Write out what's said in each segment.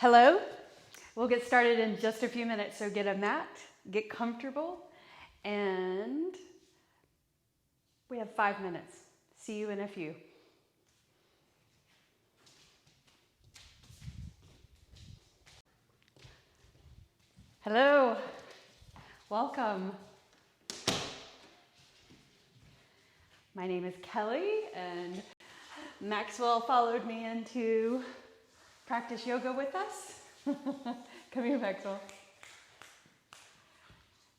Hello, we'll get started in just a few minutes, so get a mat, get comfortable, and we have 5 minutes. See you in a few. Hello, welcome. My name is Kelly, and Maxwell followed me in to practice yoga with us. Come here, Maxwell.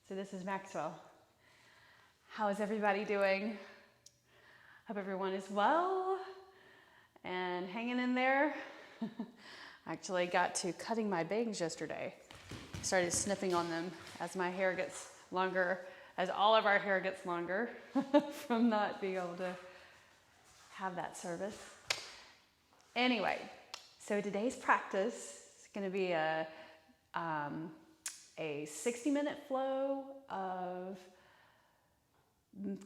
So this is Maxwell. How is everybody doing? Hope everyone is well and hanging in there. I actually got to cutting my bangs yesterday. Started snipping on them as my hair gets longer, as all of our hair gets longer from not being able to have that service. Anyway, so today's practice is going to be a 60-minute flow of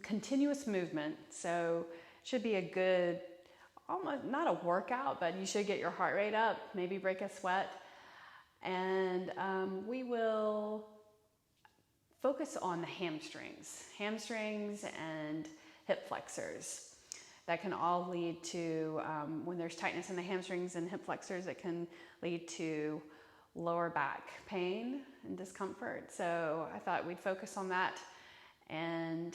continuous movement. So it should be a good, almost not a workout, but you should get your heart rate up, maybe break a sweat. And we will focus on the hamstrings and hip flexors. That can all lead to, when there's tightness in the hamstrings and hip flexors, it can lead to lower back pain and discomfort. So I thought we'd focus on that. And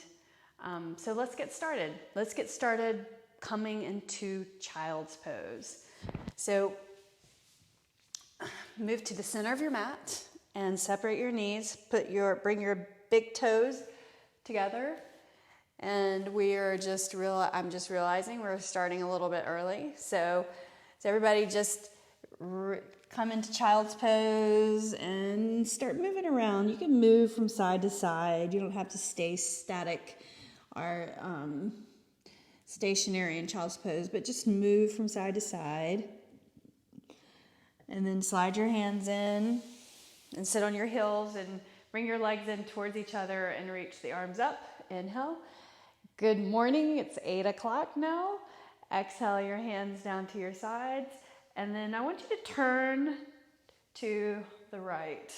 so let's get started. Let's get started coming into child's pose. So move to the center of your mat and separate your knees. Bring your big toes together. And I'm just realizing we're starting a little bit early. So everybody just come into child's pose and start moving around. You can move from side to side. You don't have to stay static or stationary in child's pose, but just move from side to side. And then slide your hands in and sit on your heels and bring your legs in towards each other and reach the arms up. Inhale. Good morning. It's 8 o'clock now. Exhale your hands down to your sides. And then I want you to turn to the right.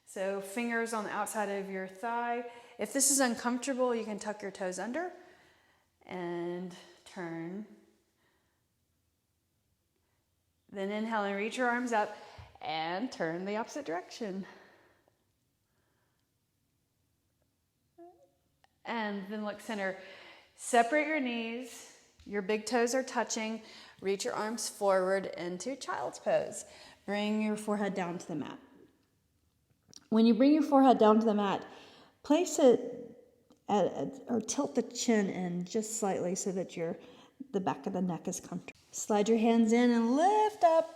So fingers on the outside of your thigh. If this is uncomfortable, you can tuck your toes under and turn. Then inhale and reach your arms up and turn the opposite direction. And then look center. Separate your knees. Your big toes are touching. Reach your arms forward into child's pose. Bring your forehead down to the mat. When you bring your forehead down to the mat, place it or tilt the chin in just slightly so that the back of the neck is comfortable. Slide your hands in and lift up.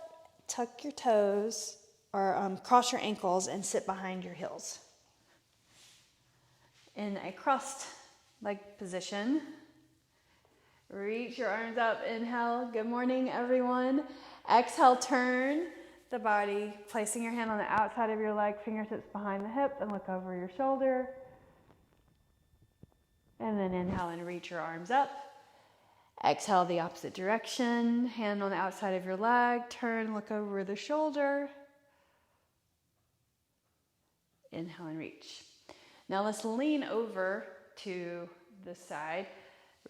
Tuck your toes or cross your ankles and sit behind your heels. In a crossed leg position, reach your arms up. Inhale. Good morning, everyone. Exhale, turn the body, placing your hand on the outside of your leg, fingertips behind the hip, and look over your shoulder. And then inhale and reach your arms up. Exhale the opposite direction, hand on the outside of your leg, turn, look over the shoulder. Inhale and reach. Now let's lean over to the side.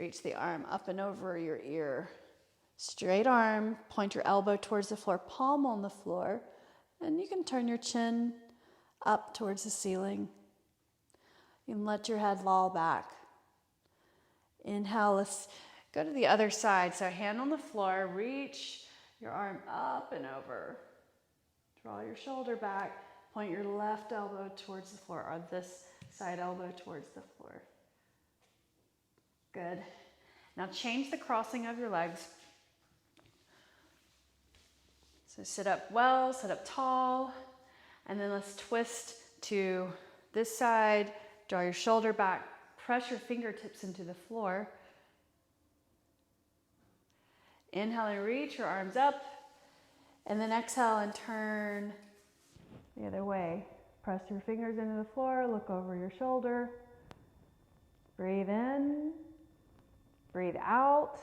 Reach the arm up and over your ear. Straight arm, point your elbow towards the floor, palm on the floor, and you can turn your chin up towards the ceiling. You can let your head loll back. Inhale, let's go to the other side. So hand on the floor, reach your arm up and over. Draw your shoulder back, point your left elbow towards the floor, or this side elbow towards the floor. Good. Now change the crossing of your legs. So sit up well, sit up tall, and then let's twist to this side. Draw your shoulder back, press your fingertips into the floor. Inhale and reach your arms up, and then exhale and turn the other way. Press your fingers into the floor, look over your shoulder. Breathe in, breathe out.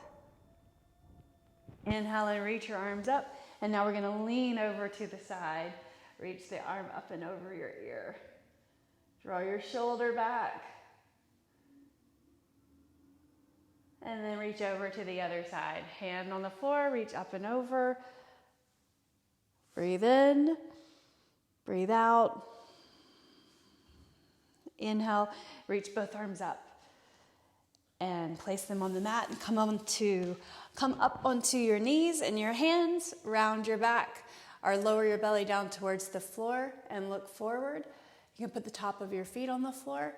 Inhale and reach your arms up. And now we're gonna lean over to the side. Reach the arm up and over your ear. Draw your shoulder back. And then reach over to the other side. Hand on the floor, reach up and over. Breathe in, breathe out. Inhale, reach both arms up. And place them on the mat and come up onto your knees and your hands, round your back, or lower your belly down towards the floor and look forward. You can put the top of your feet on the floor.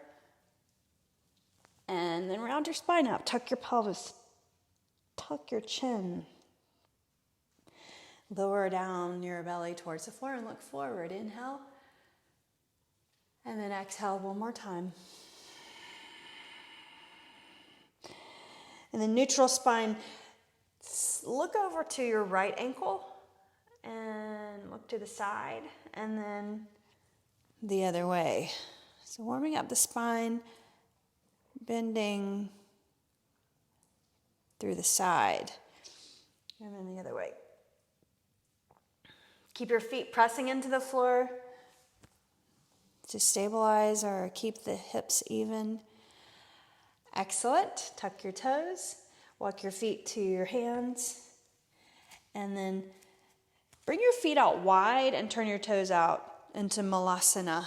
And then round your spine up, tuck your pelvis, tuck your chin. Lower down your belly towards the floor and look forward. Inhale. And then exhale one more time. And then neutral spine, look over to your right ankle and look to the side and then the other way. So warming up the spine, bending through the side and then the other way. Keep your feet pressing into the floor to stabilize or keep the hips even. Excellent. Tuck your toes. Walk your feet to your hands. And then bring your feet out wide and turn your toes out into Malasana.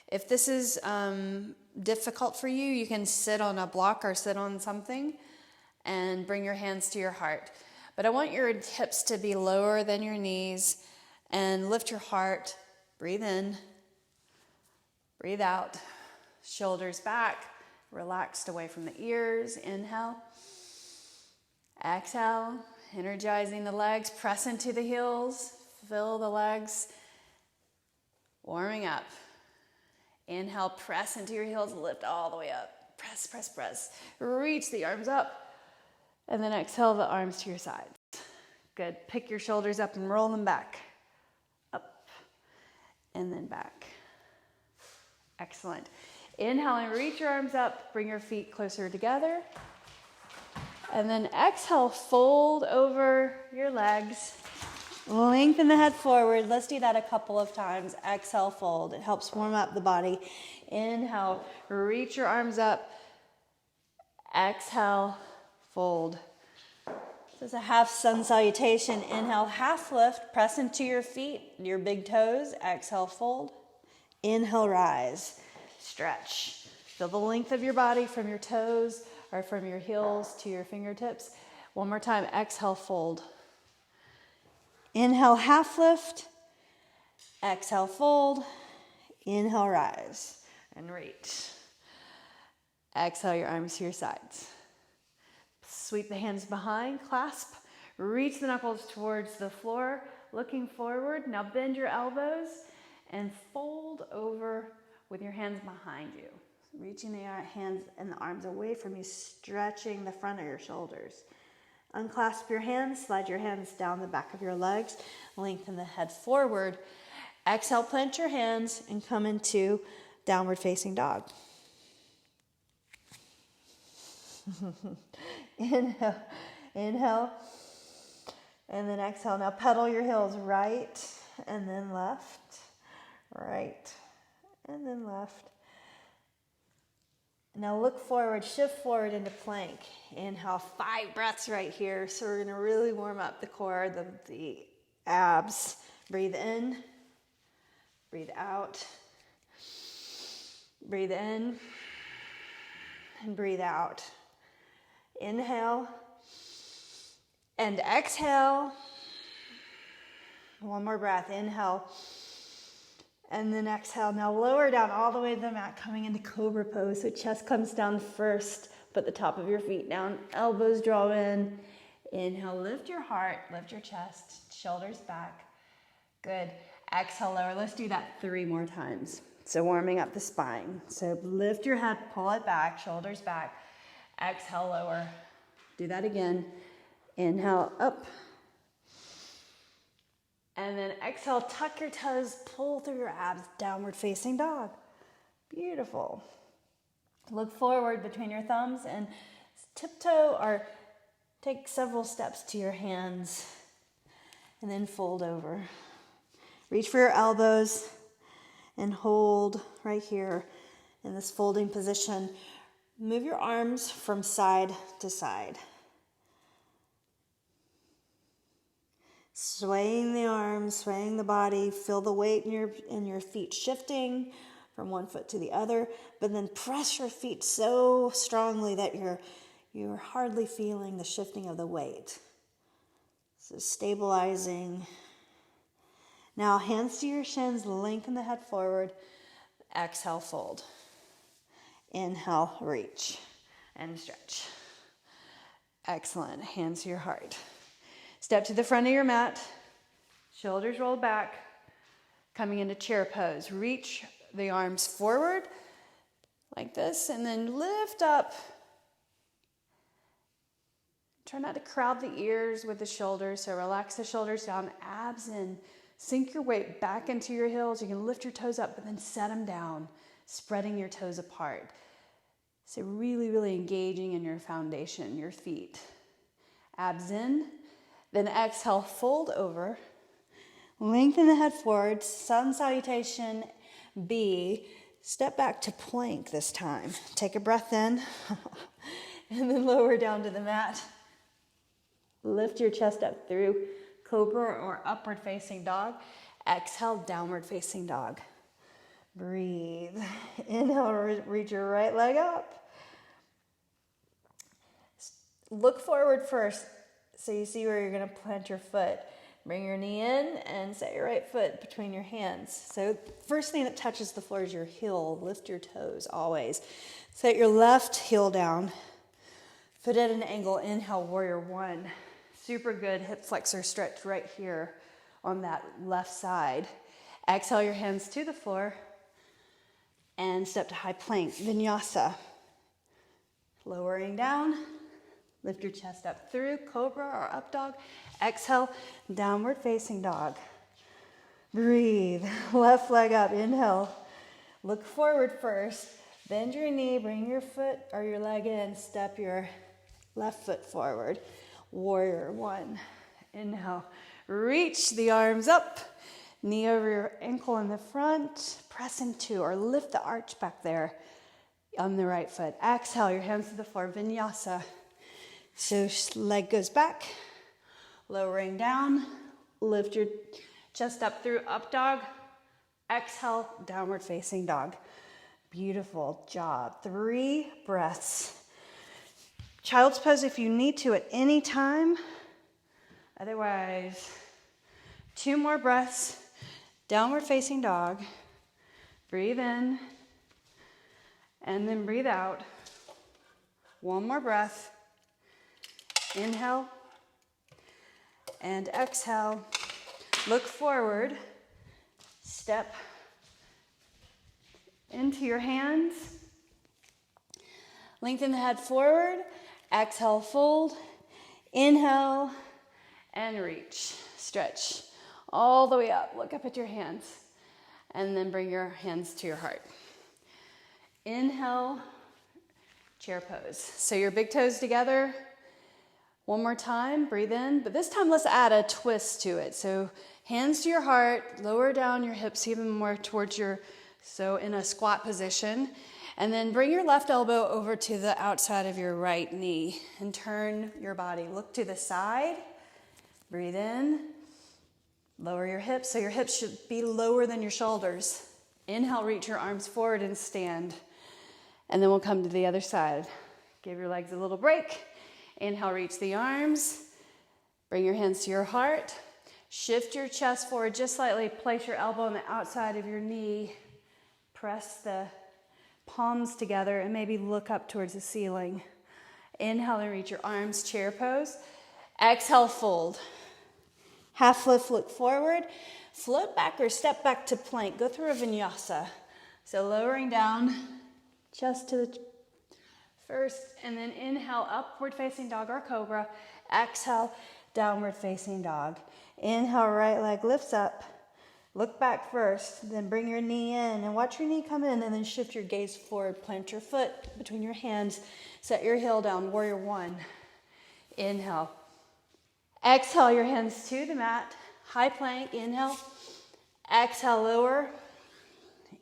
If this is difficult for you, you can sit on a block or sit on something and bring your hands to your heart. But I want your hips to be lower than your knees and lift your heart. Breathe in. Breathe out. Shoulders back. Relaxed away from the ears. Inhale. Exhale. Energizing the legs. Press into the heels. Fill the legs. Warming up. Inhale. Press into your heels. Lift all the way up. Press, press, press. Reach the arms up. And then exhale the arms to your sides. Good. Pick your shoulders up and roll them back. Up. And then back. Excellent. Inhale and reach your arms up. Bring your feet closer together. And then exhale, fold over your legs. Lengthen the head forward. Let's do that a couple of times. Exhale, fold. It helps warm up the body. Inhale, reach your arms up. Exhale, fold. This is a half sun salutation. Inhale, half lift. Press into your feet, your big toes. Exhale, fold. Inhale, rise. Stretch. Feel the length of your body from your toes or from your heels to your fingertips. One more time. Exhale, fold. Inhale, half lift. Exhale, fold. Inhale, rise and reach. Exhale your arms to your sides. Sweep the hands behind, clasp. Reach the knuckles towards the floor, looking forward. Now bend your elbows and fold over with your hands behind you. Reaching the hands and the arms away from you, stretching the front of your shoulders. Unclasp your hands, slide your hands down the back of your legs, lengthen the head forward. Exhale, plant your hands and come into downward facing dog. Inhale, and then exhale. Now pedal your heels right and then left, right and then left. Now look forward, shift forward into plank. Inhale, 5 breaths right here. So we're gonna really warm up the core, the abs. Breathe in, breathe out. Breathe in and breathe out. Inhale and exhale. One more breath. Inhale and then exhale. Now lower down all the way to the mat, coming into cobra pose. So chest comes down first. Put the top of your feet down. Elbows draw in. Inhale, lift your heart, lift your chest, shoulders back. Good. Exhale, lower. Let's do that 3 more times. So warming up the spine. So lift your head, pull it back, shoulders back. Exhale, lower. Do that again. Inhale, up. And then exhale, tuck your toes, pull through your abs, downward facing dog. Beautiful. Look forward between your thumbs and tiptoe or take several steps to your hands. and then fold over. Reach for your elbows and hold right here in this folding position. Move your arms from side to side. Swaying the arms, swaying the body. Feel the weight in your feet shifting from one foot to the other, but then press your feet so strongly that you're hardly feeling the shifting of the weight. So stabilizing. Now hands to your shins, lengthen the head forward. Exhale, fold. Inhale, reach and stretch. Excellent. Hands to your heart. Step to the front of your mat. Shoulders rolled back. Coming into chair pose. Reach the arms forward like this and then lift up. Try not to crowd the ears with the shoulders. So relax the shoulders down, abs in. Sink your weight back into your heels. You can lift your toes up, but then set them down, spreading your toes apart. So really, really engaging in your foundation, your feet. Abs in. Then exhale, fold over. Lengthen the head forward. Sun salutation, B. Step back to plank this time. Take a breath in. And then lower down to the mat. Lift your chest up through cobra or upward facing dog. Exhale, downward facing dog. Breathe. Inhale, reach your right leg up. Look forward first so you see where you're going to plant your foot. Bring your knee in and set your right foot between your hands. So first thing that touches the floor is your heel. Lift your toes always. Set your left heel down. Foot at an angle. Inhale, warrior one. Super good hip flexor stretch right here on that left side. Exhale your hands to the floor and step to high plank, vinyasa. Lowering down, lift your chest up through cobra or up dog. Exhale, downward facing dog. Breathe, left leg up, inhale. Look forward first, bend your knee, bring your foot or your leg in, step your left foot forward. Warrior one. Inhale. Reach the arms up. Knee over your ankle in the front. Press into or lift the arch back there on the right foot. Exhale, your hands to the floor. Vinyasa. So leg goes back. Lowering down. Lift your chest up through up dog. Exhale, downward facing dog. Beautiful job. 3 breaths. Child's pose if you need to at any time. Otherwise, 2 more breaths. Downward facing dog. Breathe in. And then breathe out. 1 more breath. Inhale. And exhale. Look forward. Step into your hands. Lengthen the head forward. Exhale, fold. Inhale, and reach. Stretch all the way up. Look up at your hands. And then bring your hands to your heart. Inhale, chair pose. So your big toes together. 1 more time, breathe in. But this time, let's add a twist to it. So hands to your heart. Lower down your hips even more towards so in a squat position. And then bring your left elbow over to the outside of your right knee and turn your body. Look to the side. Breathe in. Lower your hips. So your hips should be lower than your shoulders. Inhale, reach your arms forward and stand. And then we'll come to the other side. Give your legs a little break. Inhale, reach the arms. Bring your hands to your heart. Shift your chest forward just slightly. Place your elbow on the outside of your knee. Press the palms together and maybe look up towards the ceiling. Inhale and reach your arms, chair pose. Exhale, fold. Half lift, look forward. Float back or step back to plank. Go through a vinyasa. So lowering down, chest to the first, and then inhale, upward facing dog or cobra. Exhale, downward facing dog. Inhale, right leg lifts up. Look back first, then bring your knee in and watch your knee come in and then shift your gaze forward. Plant your foot between your hands. Set your heel down, warrior one. Inhale. Exhale your hands to the mat. high plank, inhale. Exhale, lower.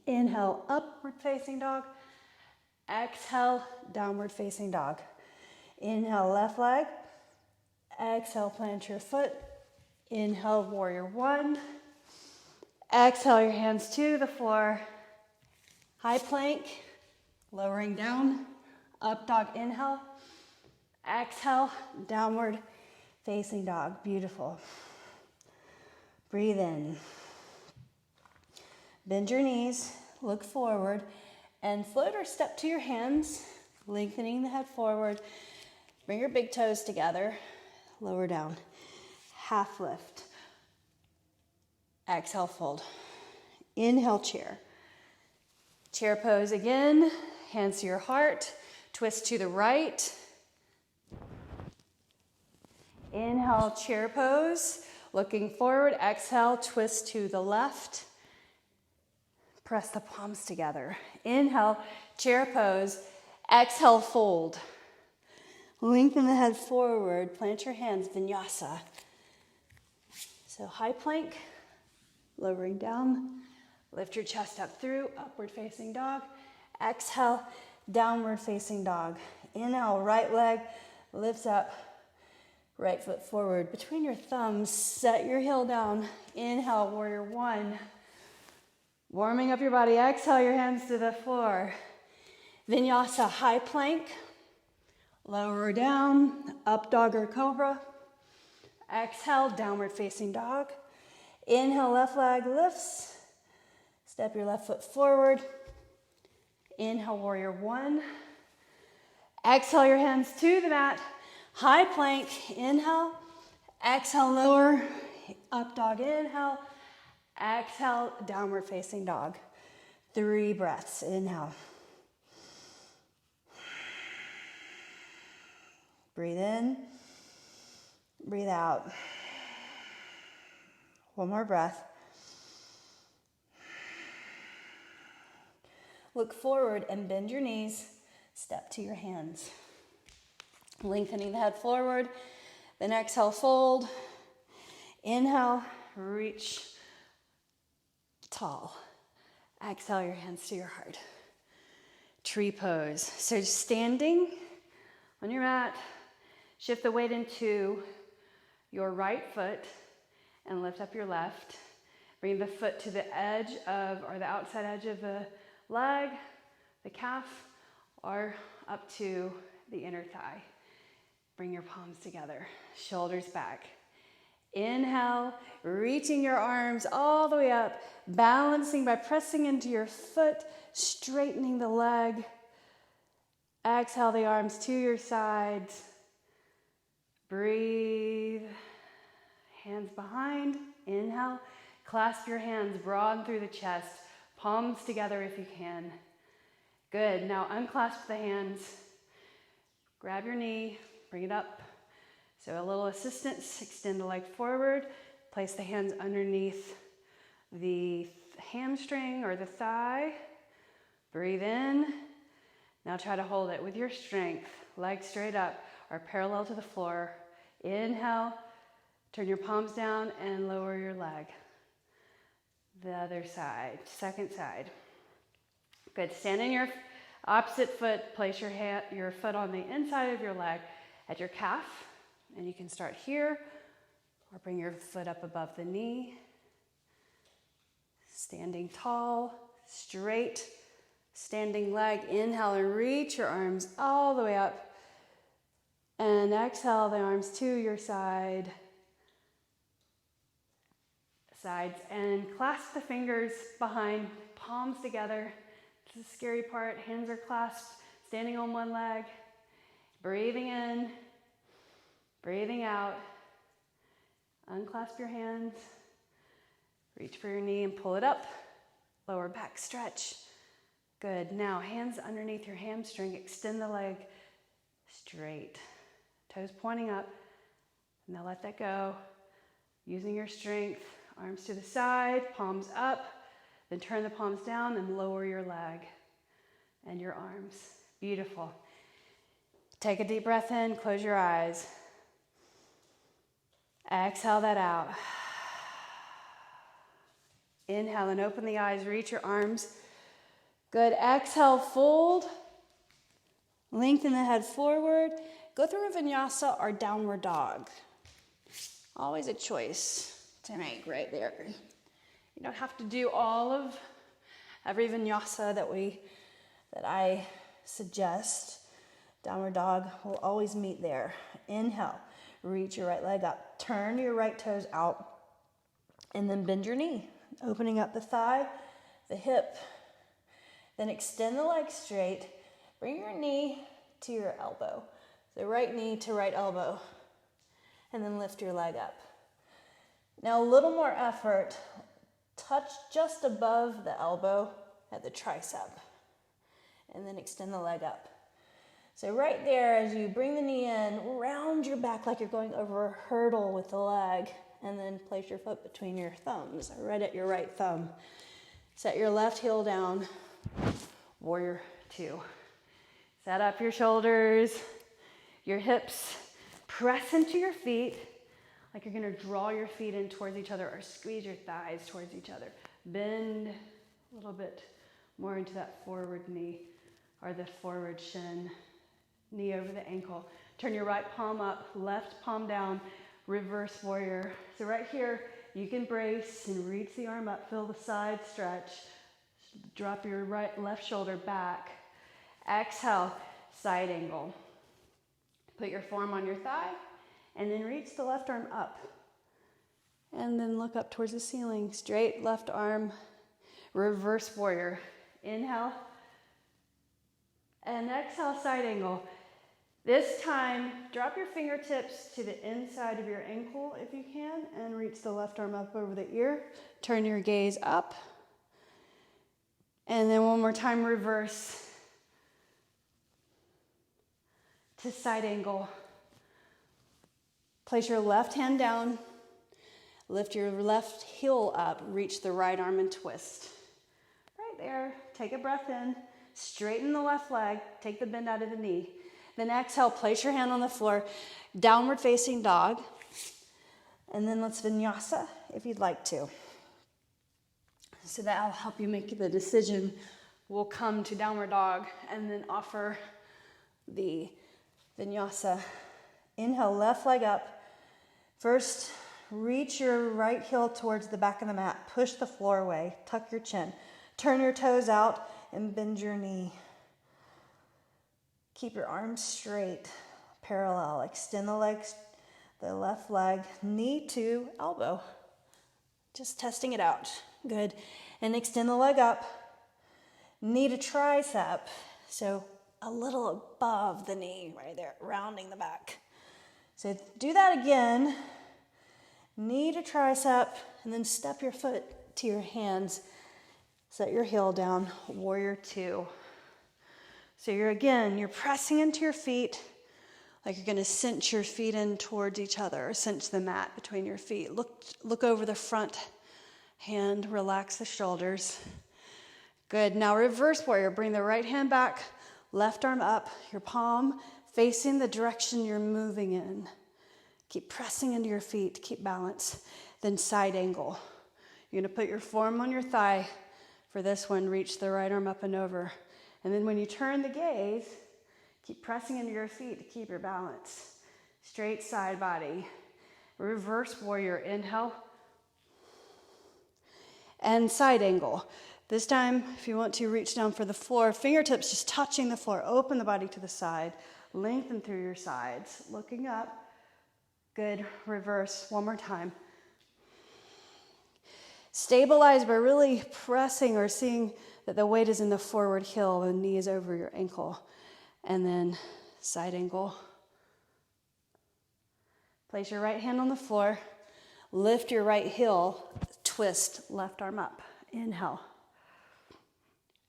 Inhale, upward facing dog. Exhale, downward facing dog. Inhale, left leg. Exhale, plant your foot. Inhale, warrior one. Exhale, your hands to the floor. High plank, lowering down. Up dog, inhale. Exhale, downward facing dog. Beautiful. Breathe in. Bend your knees, look forward, and float or step to your hands, lengthening the head forward. Bring your big toes together, lower down. Half lift. Exhale, fold. Inhale, chair. Chair pose again, hands to your heart, twist to the right. Inhale, chair pose, looking forward. Exhale, twist to the left. Press the palms together. Inhale, chair pose. Exhale, fold. Lengthen the head forward. Plant your hands, vinyasa. So high plank, lowering down. Lift your chest up through, upward facing dog. Exhale, downward facing dog. Inhale, right leg lifts up. Right foot forward. Between your thumbs, set your heel down. Inhale, warrior one. Warming up your body. Exhale, your hands to the floor. Vinyasa, high plank. Lower down, up dog or cobra. Exhale, downward facing dog. Inhale, left leg lifts. Step your left foot forward. Inhale, warrior one. Exhale, your hands to the mat. High plank, inhale. Exhale, lower. Up dog, inhale. Exhale, downward facing dog. 3 breaths. Inhale. Breathe in. Breathe out. One more breath. Look forward and bend your knees. Step to your hands. Lengthening the head forward. Then exhale, fold. Inhale, reach tall. Exhale, your hands to your heart. Tree pose. So standing on your mat, shift the weight into your right foot and lift up your left. Bring the foot to the edge of, or the outside edge of the leg, the calf, or up to the inner thigh. Bring your palms together, shoulders back. Inhale, reaching your arms all the way up, balancing by pressing into your foot, straightening the leg. Exhale the arms to your sides. Breathe. Hands behind. Inhale. Clasp your hands broad through the chest. Palms together if you can. Good. Now unclasp the hands. Grab your knee. Bring it up. So a little assistance. Extend the leg forward. Place the hands underneath the hamstring or the thigh. Breathe in. Now try to hold it with your strength. Legs straight up or parallel to the floor. Inhale. Turn your palms down and lower your leg. The other side. Second side. Good. Stand in your opposite foot. Place your foot on the inside of your leg at your calf. And you can start here or bring your foot up above the knee. Standing tall, straight, standing leg. Inhale and reach your arms all the way up. And exhale the arms to your sides. And clasp the fingers behind, palms together. This is the scary part. Hands are clasped, standing on one leg. Breathing in. Breathing out. Unclasp your hands. Reach for your knee and pull it up. Lower back stretch. Good. Now hands underneath your hamstring. Extend the leg straight. Toes pointing up. Now let that go. Using your strength. Arms to the side. Palms up. Then turn the palms down and lower your leg and your arms. Beautiful. Take a deep breath in. Close your eyes. Exhale that out. Inhale and open the eyes, reach your arms. Good, exhale, fold. Lengthen the head forward. Go through a vinyasa or downward dog. Always a choice to make right there. You don't have to do all of every vinyasa that I suggest. Downward dog will always meet there. Inhale, reach your right leg up. Turn your right toes out and then bend your knee, opening up the thigh, the hip. Then extend the leg straight. Bring your knee to your elbow. So right knee to right elbow. And then lift your leg up. Now a little more effort. Touch just above the elbow at the tricep. And then extend the leg up. So right there, as you bring the knee in, round your back like you're going over a hurdle with the leg. And then place your foot between your thumbs, right at your right thumb. Set your left heel down. Warrior 2. Set up your shoulders, your hips. Press into your feet like you're going to draw your feet in towards each other or squeeze your thighs towards each other. Bend a little bit more into that forward knee or the forward shin. Knee over the ankle. Turn your right palm up, left palm down, reverse warrior. So right here, you can brace and reach the arm up, feel the side stretch. Drop your left shoulder back. Exhale, side angle. Put your forearm on your thigh and then reach the left arm up. And then look up towards the ceiling. Straight left arm, reverse warrior. Inhale and exhale, side angle. This time, drop your fingertips to the inside of your ankle if you can and reach the left arm up over the ear. Turn your gaze up. And then one more time, reverse to side angle. Place your left hand down. Lift your left heel up. Reach the right arm and twist. Right there. Take a breath in. Straighten the left leg. Take the bend out of the knee. Then exhale, place your hand on the floor. Downward facing dog. And then let's vinyasa if you'd like to. So that'll help you make the decision. We'll come to downward dog and then offer the vinyasa. Inhale, left leg up. First, reach your right heel towards the back of the mat. Push the floor away. Tuck your chin. Turn your toes out and bend your knee. Keep your arms straight, parallel. Extend the legs, the left leg, knee to elbow. Just testing it out. Good. And extend the leg up. Knee to tricep. So a little above the knee right there, rounding the back. So do that again. Knee to tricep, and then step your foot to your hands. Set your heel down, warrior 2. So you're pressing into your feet like you're going to cinch your feet in towards each other, or cinch the mat between your feet. Look over the front hand, relax the shoulders. Good. Now reverse warrior. Bring the right hand back, left arm up, your palm facing the direction you're moving in. Keep pressing into your feet, keep balance. Then side angle. You're going to put your forearm on your thigh. For this one, reach the right arm up and over. And then when you turn the gaze, keep pressing into your feet to keep your balance. Straight side body. Reverse warrior. Inhale. And side angle. This time, if you want to, reach down for the floor. Fingertips just touching the floor. Open the body to the side. Lengthen through your sides. Looking up. Good. Reverse. One more time. Stabilize by really pressing or seeing that the weight is in the forward heel, the knee is over your ankle. And then side angle. Place your right hand on the floor. Lift your right heel. Twist left arm up. Inhale.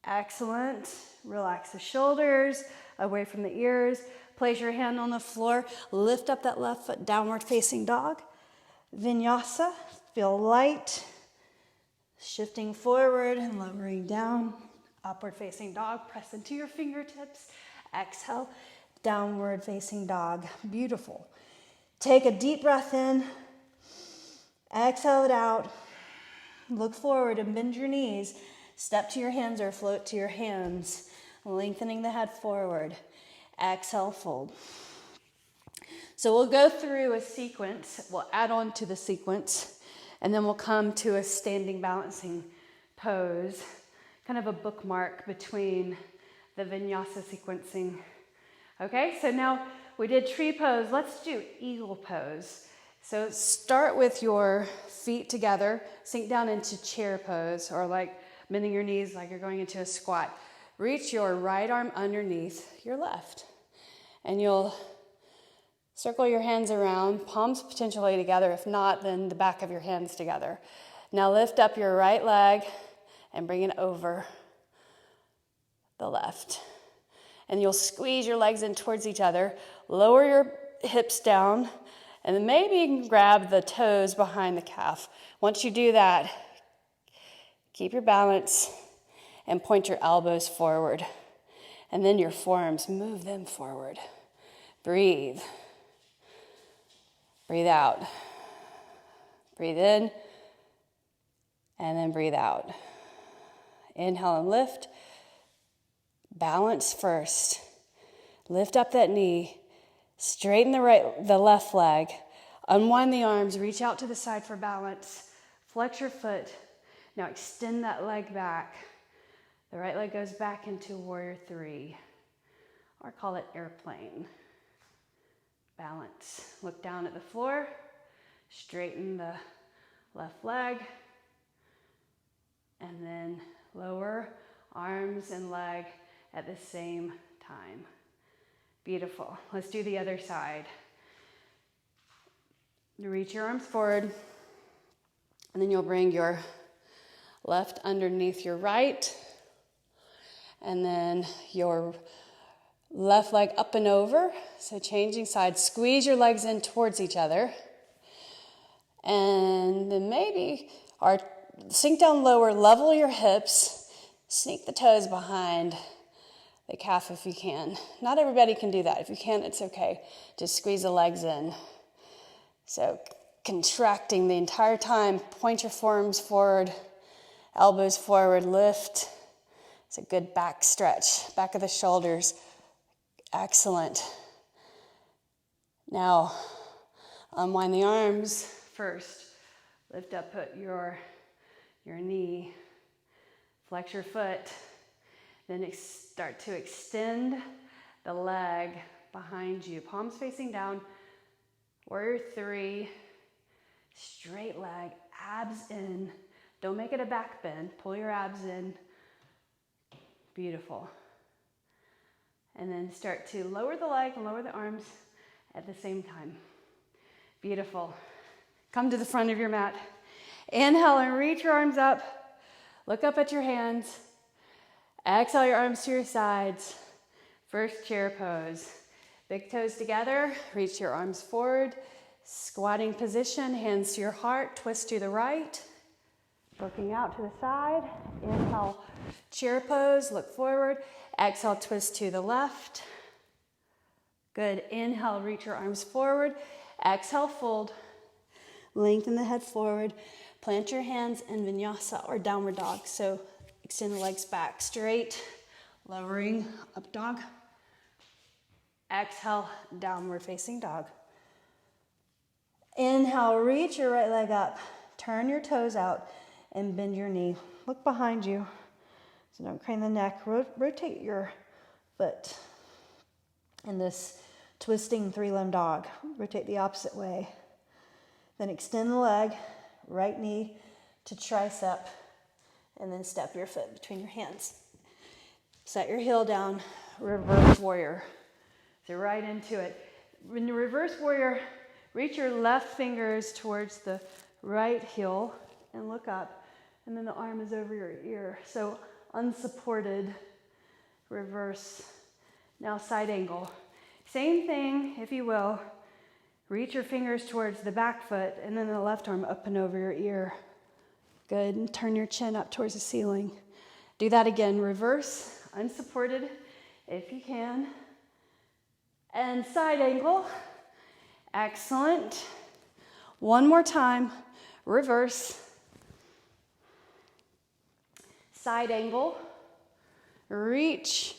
Excellent. Relax the shoulders away from the ears. Place your hand on the floor. Lift up that left foot, downward facing dog. Vinyasa. Feel light. Shifting forward and lowering down. Upward facing dog. Press into your fingertips. Exhale. Downward facing dog. Beautiful. Take a deep breath in. Exhale it out. Look forward and bend your knees. Step to your hands or float to your hands. Lengthening the head forward. Exhale, fold. So we'll go through a sequence. We'll add on to the sequence. And then we'll come to a standing balancing pose. Kind of a bookmark between the vinyasa sequencing. Okay, so now we did tree pose. Let's do eagle pose. So start with your feet together. Sink down into chair pose, or like bending your knees like you're going into a squat. Reach your right arm underneath your left. And you'll circle your hands around, palms potentially together. If not, then the back of your hands together. Now lift up your right leg and bring it over the left. And you'll squeeze your legs in towards each other. Lower your hips down, and then maybe grab the toes behind the calf. Once you do that, keep your balance and point your elbows forward. And then your forearms, move them forward. Breathe. Breathe out. Breathe in, and then breathe out. Inhale and lift. Balance first. Lift up that knee. Straighten the left leg. Unwind the arms. Reach out to the side for balance. Flex your foot. Now extend that leg back. The right leg goes back into warrior three, or call it airplane. Balance. Look down at the floor. Straighten the left leg. And then lower arms and leg at the same time. Beautiful. Let's do the other side. You reach your arms forward, and then you'll bring your left underneath your right, and then your left leg up and over. So changing sides. Squeeze your legs in towards each other. And then maybe sink down lower, level your hips, sneak the toes behind the calf if you can. Not everybody can do that. If you can't, it's okay. Just squeeze the legs in. So contracting the entire time. Point your forearms forward, elbows forward, lift. It's a good back stretch, back of the shoulders. Excellent. Now, unwind the arms first. Lift up, put your knee, flex your foot. Then start to extend the leg behind you. Palms facing down. Warrior three. Straight leg, abs in. Don't make it a back bend. Pull your abs in. Beautiful. And then start to lower the leg and lower the arms at the same time. Beautiful. Come to the front of your mat. Inhale and reach your arms up. Look up at your hands. Exhale your arms to your sides. First chair pose. Big toes together. Reach your arms forward. Squatting position. Hands to your heart. Twist to the right. Looking out to the side. Inhale, chair pose. Look forward. Exhale, twist to the left. Good. Inhale, reach your arms forward. Exhale, fold. Lengthen the head forward. Plant your hands in vinyasa or downward dog. So extend the legs back straight. Lowering up dog. Exhale, downward facing dog. Inhale, reach your right leg up. Turn your toes out and bend your knee. Look behind you. So don't crane the neck. Rotate your foot in this twisting three-limb dog. Rotate the opposite way. Then extend the leg, right knee to tricep, and then step your foot between your hands. Set your heel down, reverse warrior. So right into it. When you reverse warrior, reach your left fingers towards the right heel and look up. And then the arm is over your ear. So unsupported, reverse. Now side angle. Same thing, if you will. Reach your fingers towards the back foot and then the left arm up and over your ear. Good. And turn your chin up towards the ceiling. Do that again. Reverse, unsupported, if you can. And side angle. Excellent. One more time. Reverse. Side angle, reach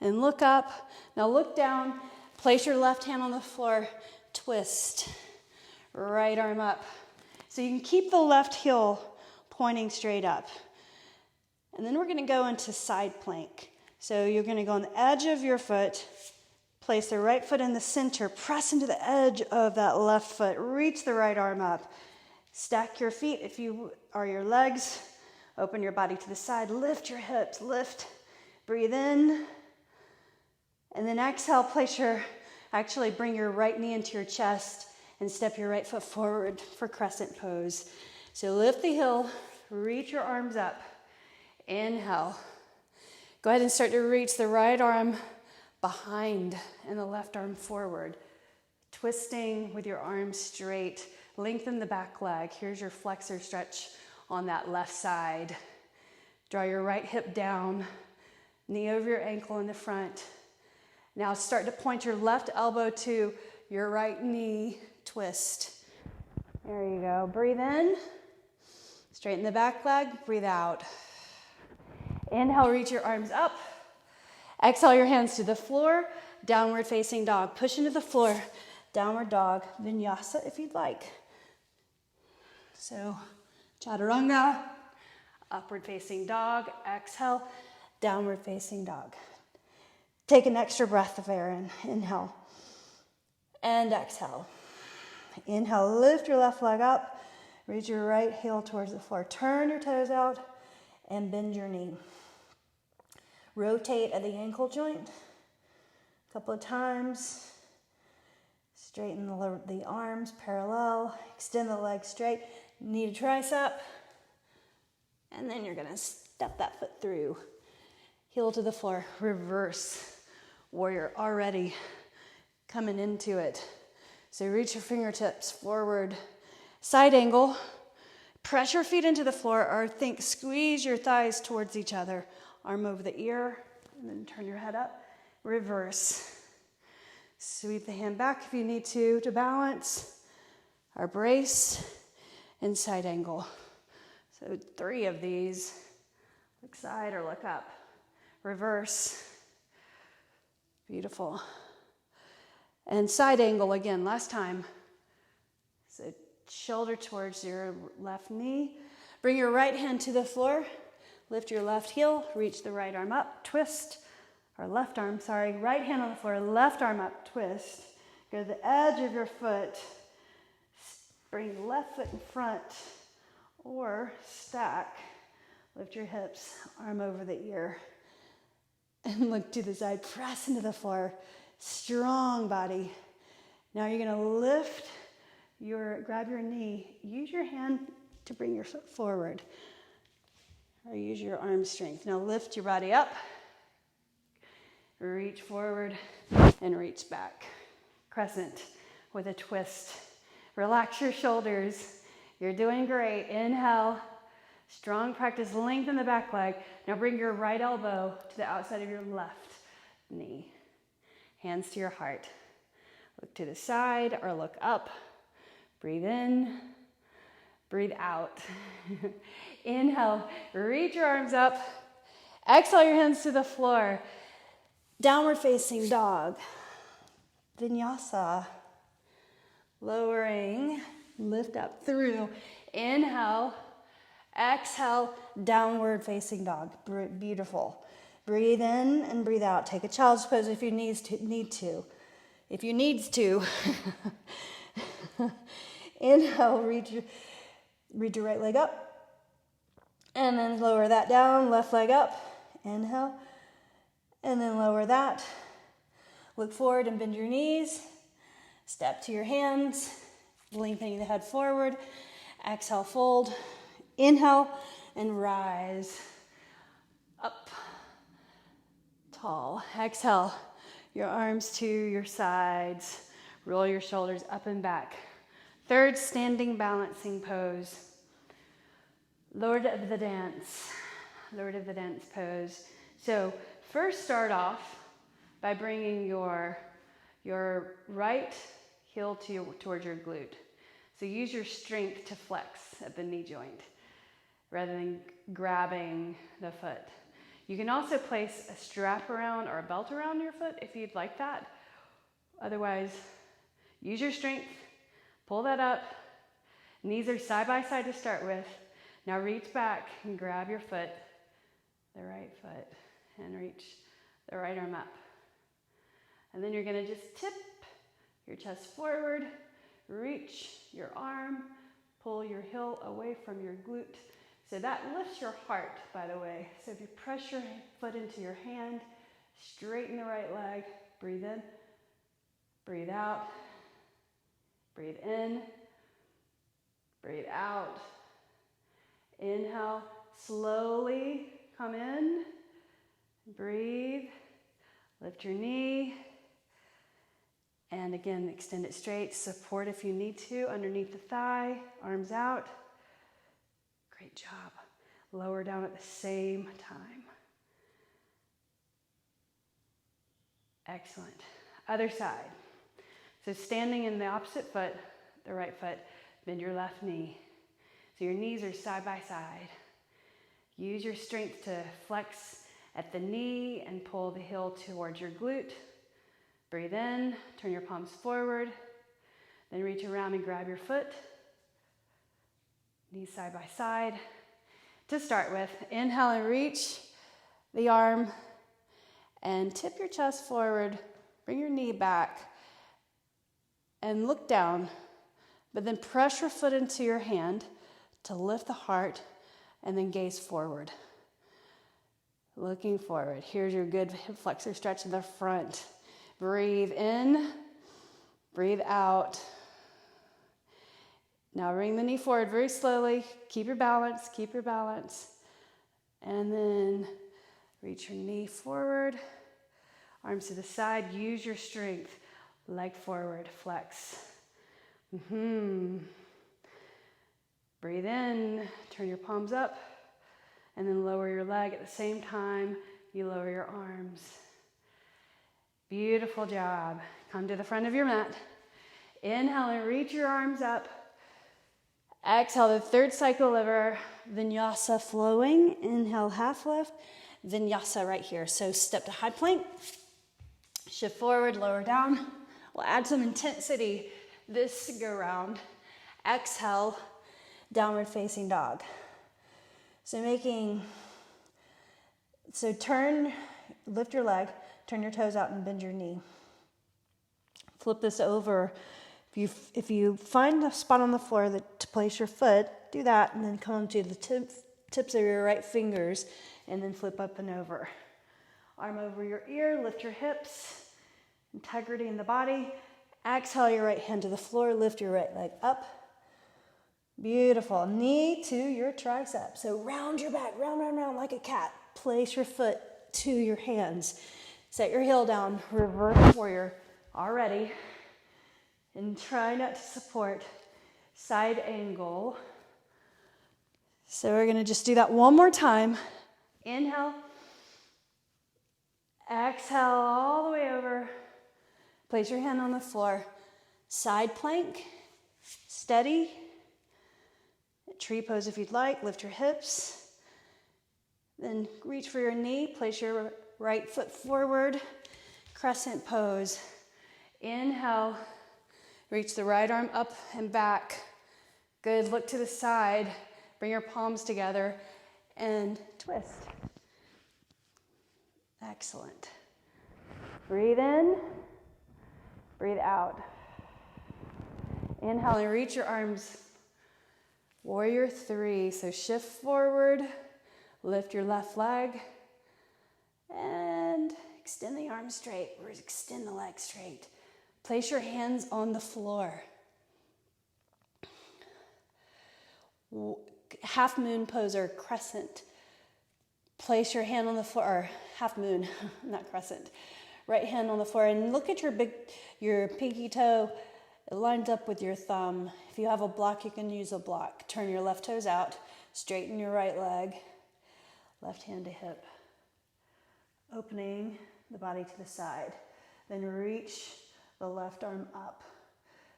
and look up. Now look down, place your left hand on the floor, twist, right arm up. So you can keep the left heel pointing straight up. And then we're gonna go into side plank. So you're gonna go on the edge of your foot, place the right foot in the center, press into the edge of that left foot, reach the right arm up. Stack your feet if you are your legs. Open your body to the side, lift your hips, lift, breathe in. And then exhale, actually bring your right knee into your chest and step your right foot forward for crescent pose. So lift the heel, reach your arms up. Inhale. Go ahead and start to reach the right arm behind and the left arm forward. Twisting with your arms straight. Lengthen the back leg. Here's your flexor stretch on that left side. Draw your right hip down, knee over your ankle in the front. Now start to point your left elbow to your right knee, twist. There you go. Breathe in, straighten the back leg, breathe out. Inhale, reach your arms up. Exhale your hands to the floor, downward facing dog. Push into the floor, downward dog, vinyasa if you'd like. So chaturanga, upward facing dog, exhale, downward facing dog. Take an extra breath of air in. Inhale and exhale. Inhale, lift your left leg up, reach your right heel towards the floor. Turn your toes out and bend your knee. Rotate at the ankle joint a couple of times. Straighten the arms parallel, extend the legs straight, knee to tricep. And then you're gonna step that foot through. Heel to the floor, reverse warrior, already coming into it. So reach your fingertips forward, side angle, press your feet into the floor, or squeeze your thighs towards each other. Arm over the ear, and then turn your head up. Reverse. Sweep the hand back if you need to balance. Our brace and side angle. So 3 of these. Look side or look up. Reverse. Beautiful. And side angle again, last time. So shoulder towards your left knee. Bring your right hand to the floor. Lift your left heel, reach the right arm up, twist. Or left arm, sorry. Right hand on the floor, left arm up, twist. Go to the edge of your foot. Bring the left foot in front. Or stack. Lift your hips, arm over the ear. And look to the side, press into the floor. Strong body. Now you're gonna lift grab your knee. Use your hand to bring your foot forward. Or use your arm strength. Now lift your body up. Reach forward and reach back. Crescent with a twist. Relax your shoulders. You're doing great. Inhale. Strong practice. Lengthen the back leg. Now bring your right elbow to the outside of your left knee. Hands to your heart. Look to the side or look up. Breathe in. Breathe out. Inhale. Reach your arms up. Exhale your hands to the floor. Downward facing dog. Vinyasa. Lowering. Lift up through. Inhale. Exhale. Downward facing dog. Beautiful. Breathe in and breathe out. Take a child's pose if you need to. If you needs to. Inhale. Reach your right leg up. And then lower that down. Left leg up. Inhale. And then lower that. Look forward and bend your knees. Step to your hands. Lengthening the head forward. Exhale, fold. Inhale and rise. Up. Tall. Exhale. Your arms to your sides. Roll your shoulders up and back. Third standing balancing pose. Lord of the dance. Lord of the dance pose. So first start off by bringing your right heel towards your glute. So use your strength to flex at the knee joint. rather than grabbing the foot. You can also place a strap around or a belt around your foot if you'd like that. Otherwise, use your strength, pull that up. Knees are side by side to start with. Now reach back and grab your foot, the right foot, and reach the right arm up. And then you're gonna just tip your chest forward, reach your arm, pull your heel away from your glute. So that lifts your heart, by the way. So if you press your foot into your hand, straighten the right leg, breathe in, breathe out, breathe in, breathe out. Inhale, slowly come in, breathe, lift your knee, and again, extend it straight. Support if you need to, underneath the thigh, arms out. Great job. Lower down at the same time. Excellent. Other side. So standing in the opposite foot, the right foot, bend your left knee. So your knees are side by side. Use your strength to flex at the knee and pull the heel towards your glute. Breathe in, turn your palms forward, then reach around and grab your foot. Knees side by side. To start with, inhale and reach the arm and tip your chest forward, bring your knee back and look down, but then press your foot into your hand to lift the heart and then gaze forward. Looking forward. Here's your good hip flexor stretch in the front. Breathe in, breathe out. Now bring the knee forward very slowly. Keep your balance, keep your balance. And then reach your knee forward. Arms to the side, use your strength. Leg forward, flex. Breathe in, turn your palms up, and then lower your leg at the same time you lower your arms. Beautiful job. Come to the front of your mat. Inhale and reach your arms up. Exhale, the third cycle of our vinyasa flowing. Inhale, half lift. Vinyasa right here. So step to high plank. Shift forward, lower down. We'll add some intensity this go round. Exhale, downward facing dog. So turn, lift your leg, turn your toes out and bend your knee. Flip this over. If you find a spot on the floor to place your foot, do that, and then come to the tips of your right fingers, and then flip up and over. Arm over your ear, lift your hips, integrity in the body. Exhale your right hand to the floor, lift your right leg up. Beautiful. Knee to your tricep. So round your back, round like a cat. Place your foot to your hands. Set your heel down, reverse warrior. Already. And try not to support side angle. So we're going to just do that one more time. Inhale. Exhale all the way over. Place your hand on the floor. Side plank. Steady. Tree pose if you'd like. Lift your hips. Then reach for your knee. Place your right foot forward. Crescent pose. Inhale. Reach the right arm up and back. Good. Look to the side. Bring your palms together and twist. Excellent. Breathe in. Breathe out. Inhale and reach your arms. Warrior 3. So shift forward. Lift your left leg. And extend the arm straight. Or extend the leg straight. Place your hands on the floor. Half moon pose or crescent. Place your hand on the floor, or half moon, not crescent. Right hand on the floor and look at your pinky toe. It lines up with your thumb. If you have a block, you can use a block. Turn your left toes out. Straighten your right leg. Left hand to hip. Opening the body to the side. Then reach the left arm up.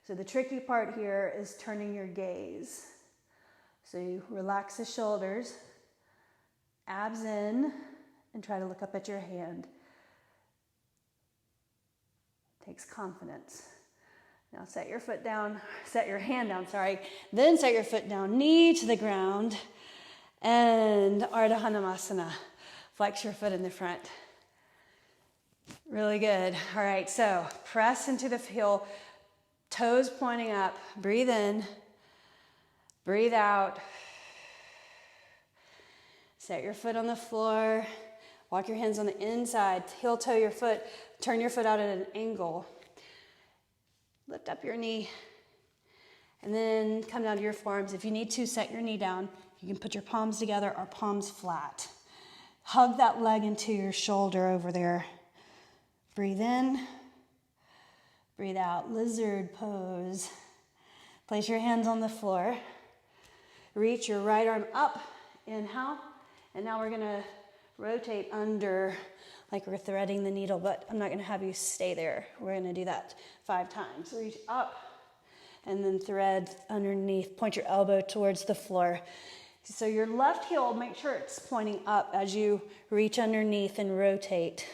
So the tricky part here is turning your gaze. So you relax the shoulders, abs in, and try to look up at your hand. Takes confidence. Now set your foot down, set your hand down, sorry. Then set your foot down, knee to the ground, and Ardha Hanumasana. Flex your foot in the front. Really good. All right, so press into the heel, toes pointing up. Breathe in, breathe out. Set your foot on the floor. Walk your hands on the inside. Heel toe your foot. Turn your foot out at an angle. Lift up your knee. And then come down to your forearms. If you need to, set your knee down. You can put your palms together or palms flat. Hug that leg into your shoulder over there. Breathe in. Breathe out. Lizard pose. Place your hands on the floor. Reach your right arm up. Inhale. And now we're going to rotate under like we're threading the needle, but I'm not going to have you stay there. We're going to do that 5 times. Reach up and then thread underneath. Point your elbow towards the floor. So your left heel, make sure it's pointing up as you reach underneath and rotate.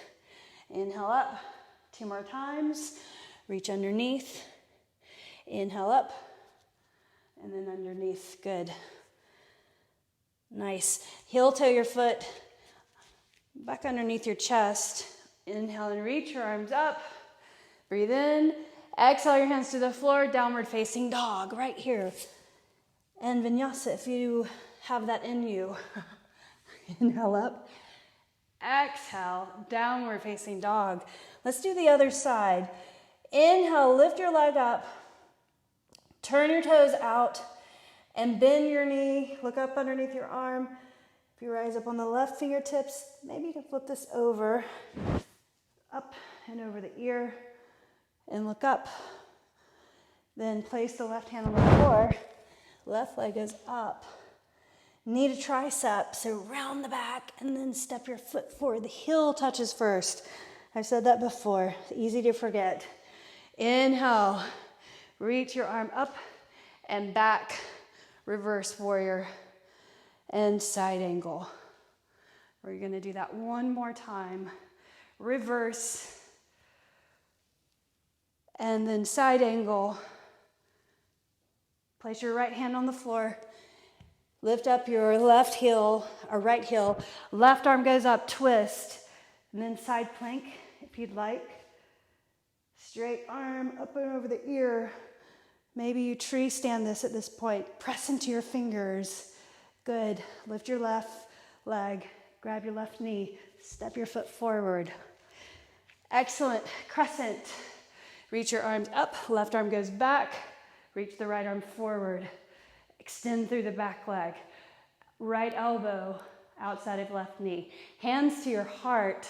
Inhale up. 2 more times. Reach underneath. Inhale up. And then underneath. Good. Nice. Heel toe your foot back underneath your chest. Inhale and reach your arms up. Breathe in. Exhale your hands to the floor. Downward facing dog right here. And vinyasa if you have that in you. Inhale up. Exhale. Downward facing dog. Let's do the other side. Inhale. Lift your leg up. Turn your toes out. And bend your knee, look up underneath your arm. If you rise up on the left fingertips, maybe you can flip this over, up and over the ear, and look up. Then place the left hand on the floor. Left leg goes up. Knee to tricep, so round the back, and then step your foot forward. The heel touches first. I've said that before, easy to forget. Inhale, reach your arm up and back. Reverse warrior and side angle. We're going to do that one more time. Reverse and then side angle. Place your right hand on the floor. Lift up your left heel or right heel. Left arm goes up, twist, and then side plank if you'd like. Straight arm up and over the ear. Maybe you tree stand this at this point. Press into your fingers. Good. Lift your left leg. Grab your left knee. Step your foot forward. Excellent. Crescent. Reach your arms up. Left arm goes back. Reach the right arm forward. Extend through the back leg. Right elbow outside of left knee. Hands to your heart.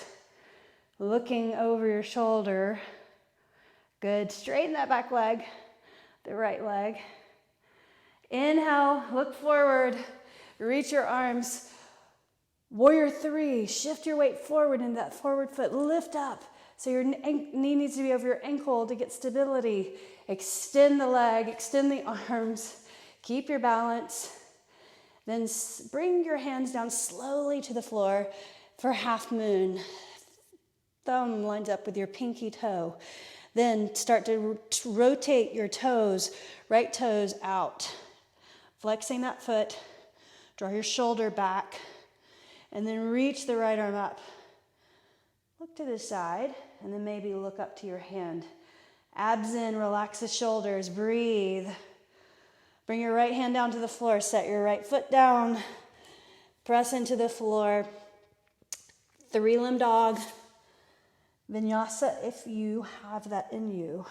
Looking over your shoulder. Good. Straighten that back leg. The right leg. Inhale, look forward, reach your arms. Warrior 3, shift your weight forward in that forward foot, lift up. So your knee needs to be over your ankle to get stability. Extend the leg, extend the arms, keep your balance. Then bring your hands down slowly to the floor for half moon. Thumb lines up with your pinky toe. Then start to rotate your toes, right toes out. Flexing that foot, draw your shoulder back, and then reach the right arm up. Look to the side, and then maybe look up to your hand. Abs in, relax the shoulders, breathe. Bring your right hand down to the floor, set your right foot down, press into the floor. 3-limb dog. Vinyasa if you have that in you